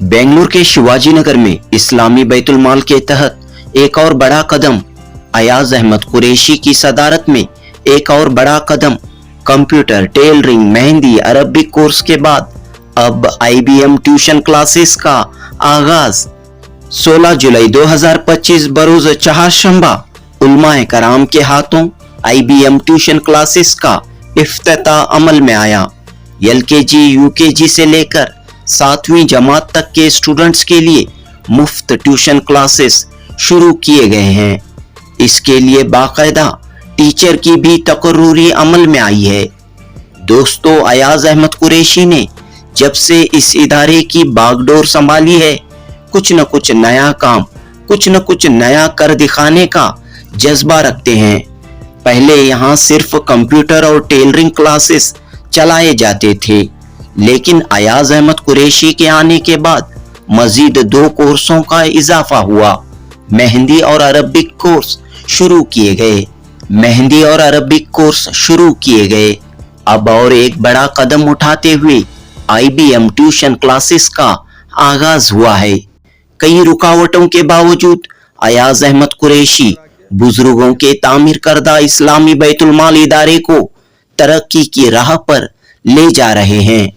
बेंगलुरु के शिवाजी नगर में इस्लामी बैतुल माल के तहत एक और बड़ा कदम। अयाज अहमद कुरैशी की सदारत में एक और बड़ा कदम। कंप्यूटर, टेलरिंग, मेहंदी, अरबिक कोर्स के बाद अब IBM ट्यूशन क्लासेस का आगाज। 16 जुलाई 2025 बरोज चहारशंबा उलमाए कराम के हाथों IBM ट्यूशन क्लासेस का इफ्तिताह अमल में आया। LKG, UKG से लेकर 7वीं जमात तक के स्टूडेंट्स के लिए मुफ्त ट्यूशन क्लासेस शुरू किए गए हैं। इसके लिए बाकायदा टीचर की भी तकर्रुरी अमल में आई है। दोस्तों, अयाज अहमद कुरैशी ने जब से इस इदारे की बागडोर संभाली है, कुछ न कुछ नया काम, कुछ न कुछ नया कर दिखाने का जज्बा रखते हैं। पहले यहाँ सिर्फ कंप्यूटर और टेलरिंग क्लासेस चलाए जाते थे, लेकिन अयाज अहमद कुरैशी के आने के बाद मजीद 2 कोर्सों का इजाफा हुआ। मेहंदी और अरबिक कोर्स शुरू किए गए। अब और एक बड़ा कदम उठाते हुए IBM ट्यूशन क्लासेस का आगाज हुआ है। कई रुकावटों के बावजूद अयाज अहमद कुरैशी बुजुर्गों के तामीर करदा इस्लामी बैतुल माल इदारे को तरक्की की राह पर ले जा रहे हैं।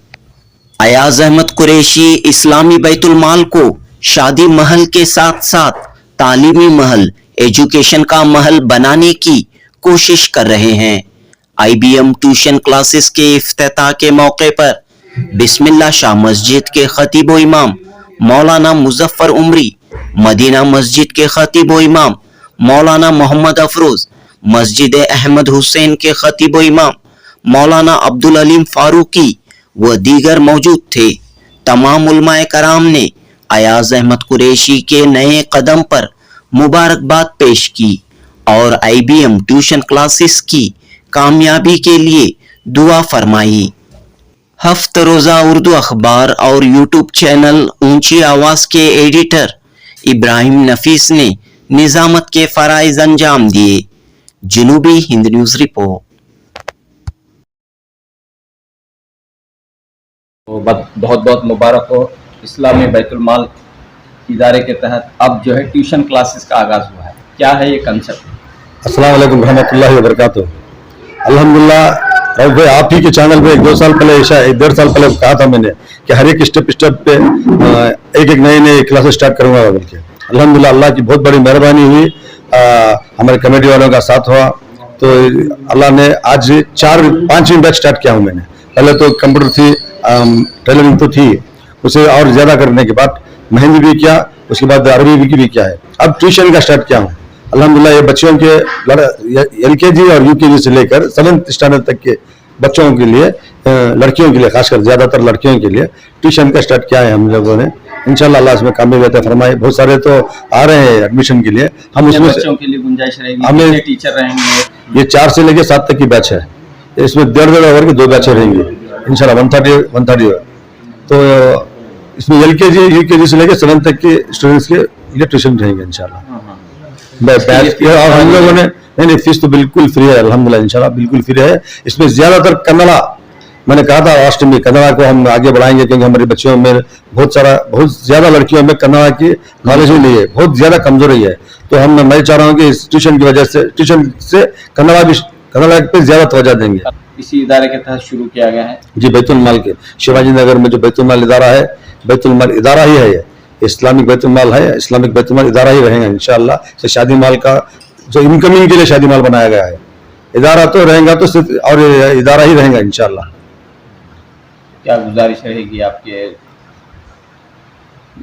अयाज अहमद कुरैशी इस्लामी बैतुल माल को शादी महल के साथ साथ तालीमी महल, एजुकेशन का महल बनाने की कोशिश कर रहे हैं। IBM ट्यूशन क्लासेस के इफ्तिताह के मौके पर बिस्मिल्लाह शाह मस्जिद के खतीब व इमाम मौलाना मुजफ्फर उमरी, मदीना मस्जिद के खतीब व इमाम मौलाना मोहम्मद अफरोज, मस्जिद अहमद हुसैन के खतीब व इमाम मौलाना अब्दुल अलीम फारूकी व दीगर मौजूद थे। तमाम उलमाए कराम ने अयाज अहमद कुरैशी के नए कदम पर मुबारकबाद पेश की और IBM ट्यूशन क्लासेस की कामयाबी के लिए दुआ फरमाई। हफ्त रोज़ा उर्दू अखबार और YouTube चैनल ऊंची आवाज के एडिटर इब्राहिम नफीस ने निजामत के फराइज अंजाम दिए। जनूबी हिंद न्यूज रिपोर्ट। बहुत बहुत मुबारक हो। इस्लामी बैतुल माल इदारे के तहत अब जो है ट्यूशन क्लासेस का आगाज हुआ है। क्या है ये कंसेप्ट? अस्सलाम वालेकुम रहमतुल्लाहि व बरकातुहू। अल्हम्दुलिल्लाह, आप ही के चैनल पे 1-2 साल पहले, 1-1.5 साल पहले कहा था मैंने कि हर एक स्टेप पे एक नए क्लासेस स्टार्ट करूंगा बोल के। अल्हम्दुलिल्लाह, अल्लाह की बहुत बड़ी मेहरबानी हुई, हमारे कमेटी वालों का साथ हुआ, तो अल्लाह ने आज 4-5वीं बैच स्टार्ट किया हूँ मैंने। पहले तो कंप्यूटर थी, टेलरिंग तो थी, उसे और ज्यादा करने के बाद मेहंदी भी किया, उसके बाद अरबी भी किया है। अब ट्यूशन का स्टार्ट किया हूँ। अल्हम्दुलिल्लाह, ये बच्चों के LKG और UKG से लेकर 7th स्टैंडर्ड तक के बच्चों के लिए, लड़कियों के लिए, खासकर ज्यादातर लड़कियों के लिए ट्यूशन का स्टार्ट किया है हम लोगों ने। इंशाल्लाह अल्लाह इसमें कामयाबी फरमाए। बहुत सारे तो आ रहे हैं एडमिशन के लिए। हम उसमें बच्चों के लिए गुंजाइश रहेगी, हमें टीचर रहेंगे। ये 4 से लेकर 7 तक की बैच है। इसमें 1.5 ओवर की 2 बैचें रहेंगी इंशाल्लाह, 130। तो इसमें LKG UKG से लेकर 7th तक के स्टूडेंट्स के लिए ट्यूशन रहेंगे इंशाल्लाह। और हम लोगों ने नहीं, फीस तो बिल्कुल फ्री है अल्हम्दुलिल्लाह, इंशाल्लाह बिल्कुल फ्री है। इसमें ज्यादातर कन्नड़ा, मैंने कहा था लास्ट में, कन्नड़ा को हम आगे बढ़ाएंगे, क्योंकि हमारे बच्चों में बहुत ज्यादा लड़कियों में कन्नड़ा की नॉलेज ही नहीं है, बहुत ज्यादा कमजोरी है। तो मैं चाह रहा हूँ कि इस ट्यूशन की वजह से, ट्यूशन से कन्नड़ा पे ज्यादा तवज्जो देंगे। इसी इदारे के तहत शुरू किया गया है जी, बैतुल माल के शिवाजी नगर में जो बैतुल माल इदारा है, बैतुल माल इदारा ही है, ये इस्लामिक बैतुल माल है, इस्लामिक बैतुल माल इदारा ही रहेगा इंशाल्लाह। से शादी माल का जो इनकमिंग के लिए शादी माल बनाया गया है, इदारा तो रहेगा तो सिर्फ और इदारा ही रहेगा इंशाल्लाह। क्या गुजारिश रहेगी आपके?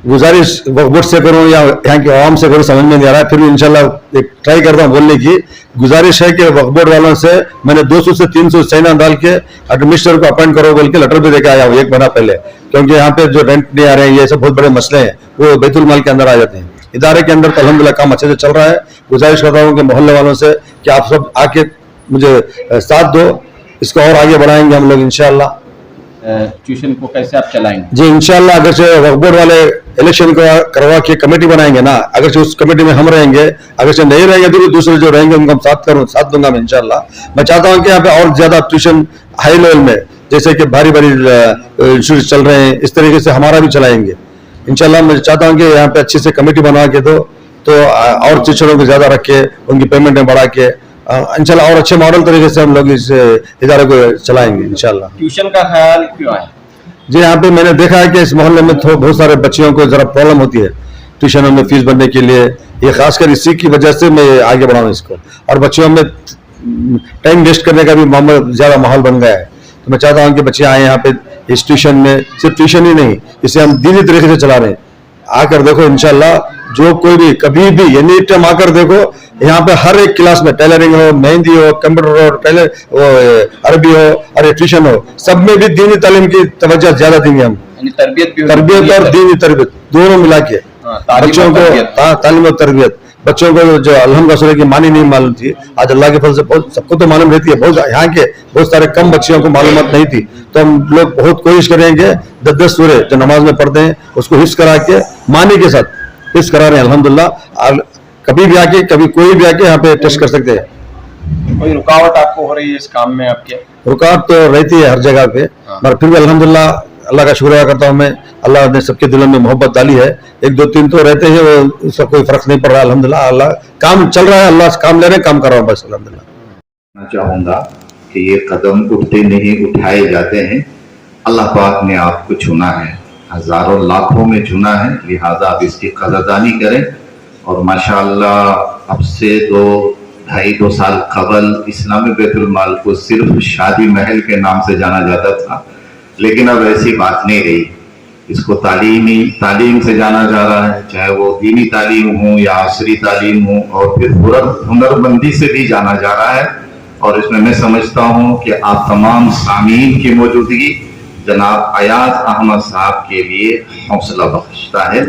गुजारिश वोट से करूं या यहाँ के आवाम से करूं, समझ में नहीं आ रहा है, फिर भी इंशाल्लाह एक ट्राई करता हूँ बोलने की। गुजारिश है कि वक्फ बोर्ड वालों से मैंने 200 से 300 चाइना डाल के एडमिनिस्ट्रेटर को अपॉइंट करो बोल के लेटर भी देकर आया हूँ 1 महीना पहले, क्योंकि यहाँ पे जो रेंट नहीं आ रहे हैं, ये सब बहुत बड़े मसले हैं, वो बैतुल माल के अंदर आ जाते हैं। इदारे के अंदर तो अल्हम्दुलिल्लाह काम अच्छे से चल रहा है। गुजारिश करता हूँ कि मोहल्ले वालों से कि आप सब आके मुझे साथ दो, इसको और आगे बढ़ाएंगे हम लोग इंशाल्लाह। ट्यूशन को कैसे आप चलाएंगे? जी इंशाल्लाह, अगर से वक्फ बोर्ड वाले इलेक्शन करवा के कमेटी बनाएंगे ना, अगर से उस कमेटी में हम रहेंगे, अगर से नहीं रहेंगे तो दूसरे जो रहेंगे उनको हम साथ दूंगा मैं इंशाल्लाह। मैं चाहता हूँ कि यहाँ पे और ज्यादा ट्यूशन हाई लेवल में, जैसे कि भारी इंस्टीट्यूट चल रहे हैं, इस तरीके से हमारा भी चलाएंगे इंशाल्लाह मैं चाहता हूँ कि यहाँ पे अच्छी से कमेटी बना के दो तो और टीचरों को ज्यादा रख के उनकी पेमेंटें बढ़ा के इंशाल्लाह और अच्छे मॉडल तरीके से हम लोग इस इदारे को चलाएंगे इंशाल्लाह। ट्यूशन का ख्याल क्यों है? जी यहाँ पे मैंने देखा है कि इस मोहल्ले में बहुत सारे बच्चियों को जरा प्रॉब्लम होती है ट्यूशनों में फीस भरने के लिए, ये खासकर इसी की वजह से मैं आगे बढ़ा हूँ इसको। और बच्चियों में टाइम वेस्ट करने का भी ज्यादा माहौल बन गया है, तो मैं चाहता हूँ कि बच्चे आए यहाँ पे इस ट्यूशन में, सिर्फ ट्यूशन ही नहीं, इसे हम दीनी तरीके से चला रहे हैं। आकर देखो इंशाल्लाह, जो कोई भी कभी भी एनी टाइम आकर देखो, यहाँ पे हर एक क्लास में टेलरिंग हो, मेहंदी हो, कंप्यूटर हो, अरबी हो और ट्यूशन हो, सब में भी दीनी तालीम की तवज्जो ज्यादा देंगे हम। तरबियत और दीनी तरबियत दोनों मिला के बच्चों को, तालीम और तरबियत। बच्चों को जो अल्हम्दुलिल्लाह की मानी नहीं मालूम थी, आज अल्लाह के फजल से बहुत सबको तो मालूम रहती है, बहुत यहाँ के बहुत सारे कम बच्चियों को मालूमात नहीं थी, तो हम लोग बहुत कोशिश करेंगे 10-10 सूरे जो नमाज में पढ़ते हैं उसको हिफ्ज करा के मानी के साथ हिफ्ज करा रहे हैं अल्हम्दुलिल्लाह। कभी भी आके, कभी कोई भी आके यहाँ पे टेस्ट कर सकते हैं। कोई रुकावट आपको हो रही है इस काम में? आपके रुकावट तो रहती है हर जगह पे, मगर फिर भी अल्हम्दुलिल्लाह अल्लाह का शुक्र अदा करता हूँ मैं, अल्लाह ने सबके दिलों में मोहब्बत डाली है। 1-2-3 तो रहते हैं, वो उसका कोई फर्क नहीं पड़ रहा अल्हम्दुलिल्लाह। अल्लाह काम चल रहा है, अल्लाह काम ले रहे हैं, काम कर रहा हूँ बस अल्हम्दुलिल्लाह। मैं चाहूँगा कि ये कदम उठते नहीं उठाए जाते हैं। अल्लाह पाक ने आपको चुना है, हजारों लाखों में चुना है, लिहाजा आप इसकी कदरदानी करें। और माशाअल्लाह अब से 2-2.5 साल कबल इस्लामी बैतुल माल को सिर्फ शादी महल के नाम से जाना जाता था, लेकिन अब ऐसी बात नहीं रही। इसको तालीम से जाना जा रहा है, चाहे वो दीनी तालीम हो या असरी तालीम हो, और फिर हुनरमंदी से भी जाना जा रहा है। और इसमें मैं समझता हूँ कि आप तमाम सामीन की मौजूदगी जनाब अयाज अहमद साहब के लिए हौसला बख्शता है।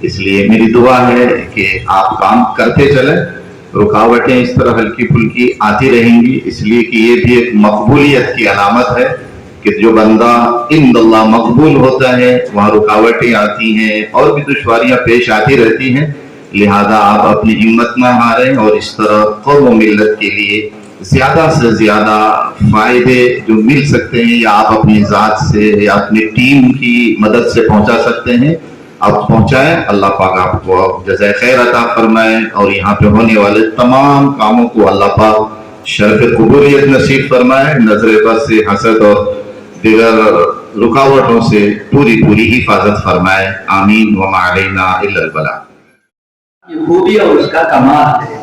इसलिए मेरी दुआ है कि आप काम करते चलें, रुकावटें इस तरह हल्की फुल्की आती रहेंगी, इसलिए कि ये भी एक मकबूलियत की अलामत है कि जो बंदा इंदल्लाह मकबूल होता है वहाँ रुकावटें आती हैं और भी दुश्वारियां पेश आती रहती हैं। लिहाजा आप अपनी हिम्मत न हारें और इस तरह कौम व मिल्लत के लिए ज्यादा से ज्यादा फायदे जो मिल सकते हैं या आप अपनी जात से या अपनी टीम की मदद से पहुंचा सकते हैं, आप पहुंचाएं। अल्लाह पाक आपको जज़ाए खैर अता फरमाए और यहाँ पे होने वाले तमाम कामों को अल्लाह पाक शर्फ कबूलियत नसीब फरमाए, नजर बद से, हसद और दिगर रुकावटों से पूरी हिफाजत फरमाए। आमीन व मा अलैना इल्लल बला। ये खूबी और उसका कमाल है।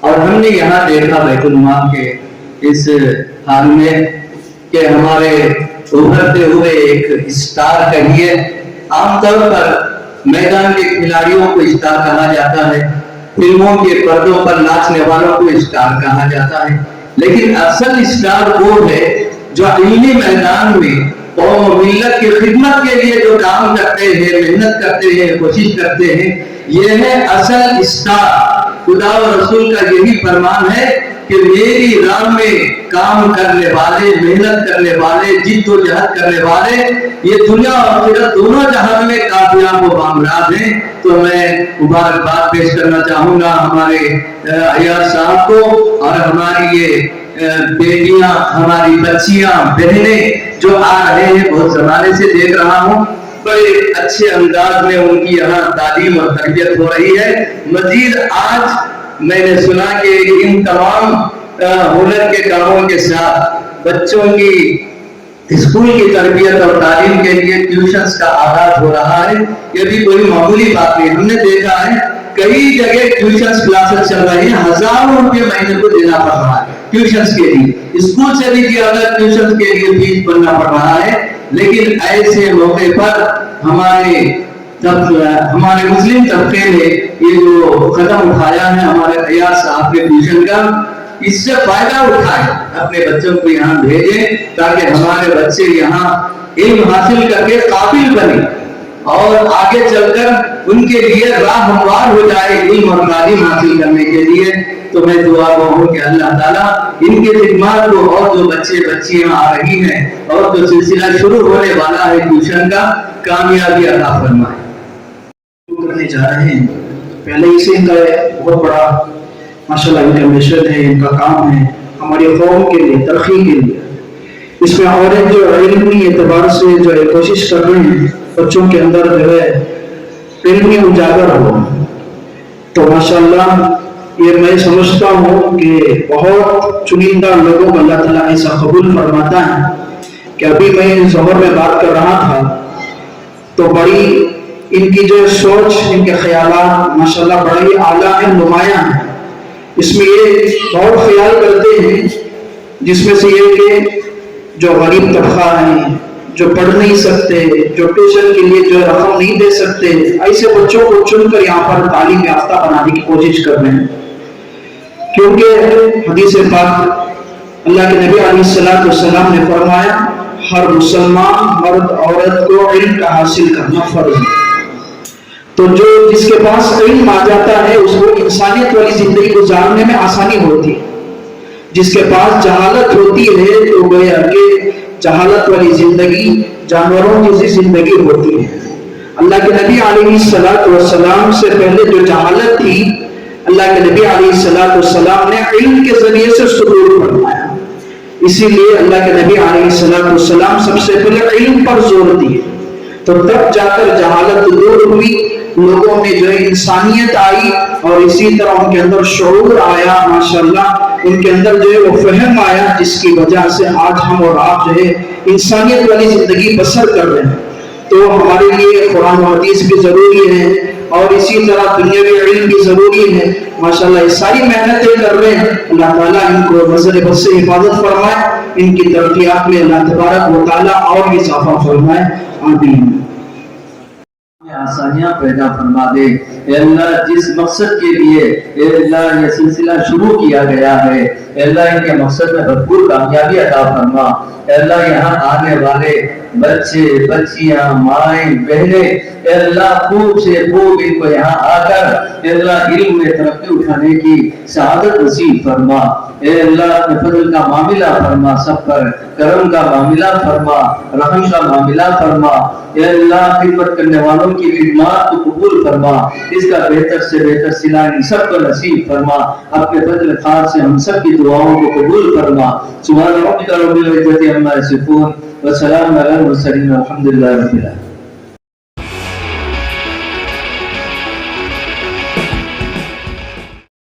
और हमने यहाँ देखा बैतुल माल के इस हाल में कि हमारे उभरते हुए एक स्टार कहिए, आमतौर पर मैदान के खिलाड़ियों को स्टार कहा जाता है, फिल्मों के पर्दों पर नाचने वालों को स्टार कहा जाता है, लेकिन असल स्टार वो है जो इल्मी मैदान में कौम मिल्लत की खिदमत के लिए जो काम करते हैं, मेहनत करते हैं, कोशिश करते हैं, ये है असल स्टार। खुदा और रसूल का यही फरमान है कि मेरी राह में काम करने वाले, मेहनत करने वाले, जिद्दोजहद करने वाले ये दुनिया और आखिरत दोनों जहां में कामयाब व कामयाब हैं। तो मैं मुबारकबाद पेश करना चाहूंगा हमारे अयाज साहब को और हमारी ये बेटियां, हमारी बच्चियां, बहनें जो आ रहे हैं, बहुत जमाने से देख रहा हूँ, बड़े अच्छे अंदाज में उनकी यहाँ तालीम और तरबियत हो रही है। मजीद आज मैंने सुना कि इन तमाम हुनर के कामों के साथ बच्चों की स्कूल की तरबियत और तालीम के लिए ट्यूशंस का आगाज हो रहा है। ये भी कोई मामूली बात नहीं, हमने देखा है कई जगह ट्यूशंस क्लासेस चल रही हैं, हजारों रुपये महीने को देना पड़ रहा है ट्यूशंस के लिए। स्कूल से भी ज्यादा ट्यूशंस के लिए फीस भरना पड़ रहा है। लेकिन ऐसे मौके पर हमारे मुस्लिम तबके ने ये जो कदम उठाया है हमारे अयाज साहब के ट्यूशन का, इससे फायदा उठाए, अपने बच्चों को यहाँ भेजें ताकि हमारे बच्चे यहाँ इल्म हासिल करके काबिल बने और आगे चलकर उनके लिए राह हमवार हो जाए इल्म और तालीम हासिल करने के लिए। तो मैं दुआ हूँ कि अल्लाह ताला इनके खिदमत को, और जो बच्चे बच्चियां आ रही हैं और जो सिलसिला शुरू होने वाला है ट्यूशन का, कामयाबी अता फरमाए। करने जा रहे हैं, पहले ही से इनका बहुत बड़ा माशाल्लाह इनका मिशन है, इनका काम है हमारी कौम के लिए, तरक्की के लिए। इसमें और जो इल्मी एतबार से जो कोशिश कर रहे हैं बच्चों के अंदर जो है इल्म में उजागर हो। तो माशाल्लाह ये मैं समझता हूँ कि बहुत चुनिंदा लोगों को अल्लाह ताला ऐसा कबूल फरमाता है कि अभी मैं ज़ोहर में बात कर रहा था तो बड़ी इनकी जो सोच, इनके ख्यालात माशाल्लाह बड़ी आला है, नुमायां है। इसमें ये बहुत ख्याल करते हैं, जिसमें से ये कि जो गरीब तबका है, जो पढ़ नहीं सकते, जो ट्यूशन के लिए जो रकम नहीं दे सकते, ऐसे बच्चों को चुनकर यहाँ पर तालीम याफ्ता बनाने की कोशिश कर रहे हैं। क्योंकि हदीस पाक अल्लाह के नबी अलैहिस्सलाम ने फरमाया, हर मुसलमान मर्द औरत को इल्म का हासिल करना फर्ज है। तो जो जिसके पास इल्म आ जाता है उसको इंसानियत वाली जिंदगी गुजारने में आसानी होती है। जिसके पास जहालत होती है तो गोया कि जहालत वाली जिंदगी जानवरों जैसी जिंदगी होती है। अल्लाह के नबी अलैहिस्सलाम से पहले जो जहालत थी, अल्लाह के नबी अलैहिस्सलाम ने इल्म के जरिए से सुरूर फरमाया। इसीलिए अल्लाह के नबी अलैहिस्सलाम सबसे पहले इल्म पर जोर दिए, तो तब जाकर जहालत दूर हुई, लोगों में जो इंसानियत आई और इसी तरह उनके अंदर शऊर आया। माशाल्लाह उनके अंदर जो है वो फहम आया, जिसकी वजह से आज हम और आप जो है इंसानियत वाली जिंदगी बसर कर रहे हैं। तो हमारे लिए कुरान और हदीस भी जरूरी है और इसी तरह दुनियावी इल्म भी जरूरी है। माशाल्लाह ये सारी मेहनतें कर रहे हैं। अल्लाह ताला इनको नजर बद से हिफाजत फरमाए, इनकी तरक्यात में अल्लाह तबारक व तआला और इजाफा फरमाए। आमीन। आसानियां पैदा फरमा दे। अल्लाह जिस मकसद के लिए अल्लाह ये सिलसिला शुरू किया गया है, अल्लाह इनके मकसद में भरपूर कामयाबी अता फरमा। अल्लाह यहाँ आने वाले बच्चे बच्चियां माएँ बहनें अल्लाह खूब से खूब इनको यहाँ आकर अल्लाह इल्म में तरक्की उठाने की सआदत नसीब फरमा। अल्लाह अपने फजल का मामला फरमा, सब पर करम का मामला फरमा, रहम का मामला फरमा। अल्लाह खिदमत करने वालों की खिदमत को कबूल फरमा, इसका बेहतर से बेहतर सिला इन सब को नसीब फरमा। अपने फजल खास से हम सब की दुआओं को कबूल फरमा। सुभान रब्बिका रब्बिल इज्जति अम्मा यसिफून व सलामुन अलल मुरसलीन वल्हम्दुलिल्लाहि रब्बिल आलमीन।